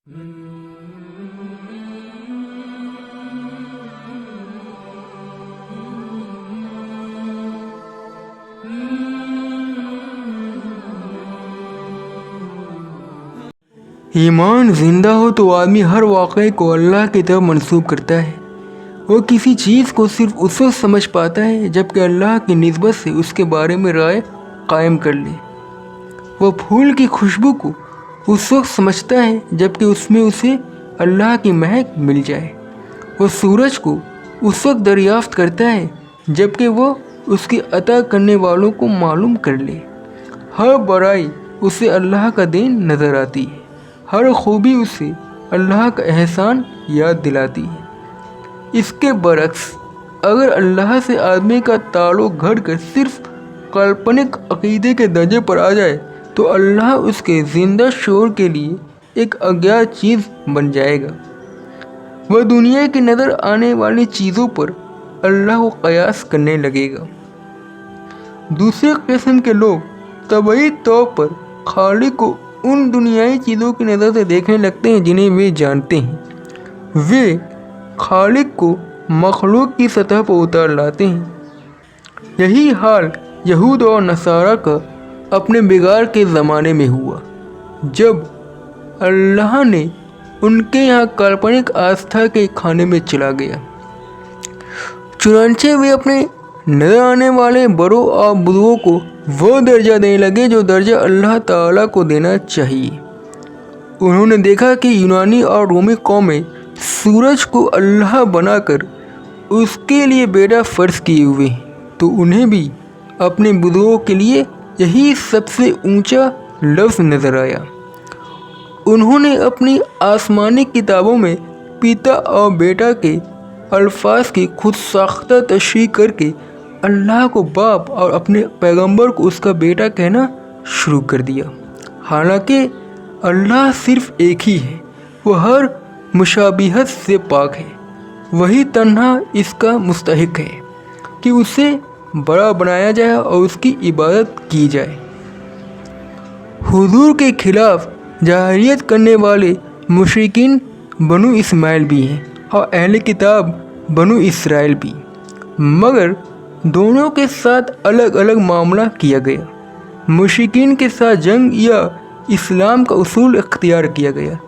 ईमान जिंदा हो तो आदमी हर वाक़े को अल्लाह की तरफ मंसूब करता है। वो किसी चीज़ को सिर्फ उस वक्त समझ पाता है जबकि अल्लाह की निस्बत से उसके बारे में राय कायम कर ले। वो फूल की खुशबू को उस वक्त समझता है जबकि उसमें उसे अल्लाह की महक मिल जाए। वो सूरज को उस वक्त दरियाफ्त करता है जबकि वो उसके अता करने वालों को मालूम कर ले। हर बड़ाई उसे अल्लाह का देन नज़र आती है, हर खूबी उसे अल्लाह का एहसान याद दिलाती है। इसके बरक्स अगर अल्लाह से आदमी का ताल्लुक़ घटकर सिर्फ काल्पनिक अक़ीदे के दर्जे पर आ जाए तो अल्लाह उसके ज़िंदा शऊर के लिए एक अज्ञात चीज़ बन जाएगा। वह दुनिया की नज़र आने वाली चीज़ों पर अल्लाह को क़यास करने लगेगा। दूसरे किस्म के लोग तबई तौर पर खालिक को उन दुनियाई चीज़ों की नज़र से देखने लगते हैं जिन्हें वे जानते हैं। वे खालिक को मखलूक की सतह पर उतार लाते हैं। यही हाल यहूद और नसारा का अपने बिगाड़ के ज़माने में हुआ, जब अल्लाह ने उनके यहाँ काल्पनिक आस्था के खाने में चला गया। चुनांचे वे अपने नज़र आने वाले बड़ों और बुजुर्गों को वो दर्जा देने लगे जो दर्जा अल्लाह ताला को देना चाहिए। उन्होंने देखा कि यूनानी और रोमी कौमें सूरज को अल्लाह बनाकर उसके लिए बेड़ा फ़र्ज किए हुए हैं, तो उन्हें भी अपने बुजुर्गों के लिए यही सबसे ऊंचा लफ्ज़ नज़र आया। उन्होंने अपनी आसमानी किताबों में पिता और बेटा के अल्फाज की खुद साख्ता तशरीह करके अल्लाह को बाप और अपने पैगंबर को उसका बेटा कहना शुरू कर दिया। हालांकि अल्लाह सिर्फ एक ही है, वह हर मुशाबिहत से पाक है। वही तन्हा इसका मुस्तहिक है कि उसे बड़ा बनाया जाए और उसकी इबादत की जाए। हुजूर के खिलाफ जाहिलियत करने वाले मुशरिकीन बनु इस्माइल भी हैं और अहले किताब बनु इसराइल भी, मगर दोनों के साथ अलग अलग मामला किया गया। मुशरिकीन के साथ जंग या इस्लाम का उसूल इख्तियार किया गया,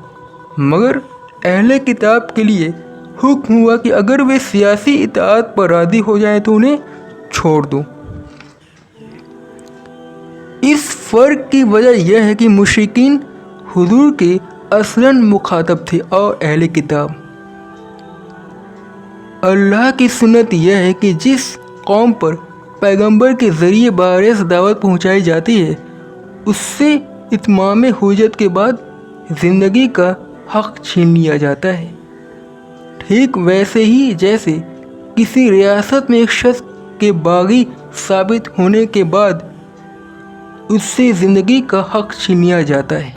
मगर अहले किताब के लिए हुक्म हुआ कि अगर वे सियासी इताअत पर राज़ी हो जाएं तो उन्हें छोड़ दो। इस फ़र्क की वजह यह है कि मुशरिकीन हुजूर के असलन मुखातब थे और अहले किताब। अल्लाह की सुन्नत यह है कि जिस कौम पर पैगंबर के ज़रिए बारिश दावत पहुँचाई जाती है उससे इत्माम हुज्जत के बाद ज़िंदगी का हक़ छीन लिया जाता है। ठीक वैसे ही जैसे किसी रियासत में एक शख्स के बागी साबित होने के बाद उससे ज़िंदगी का हक़ छीन लिया जाता है।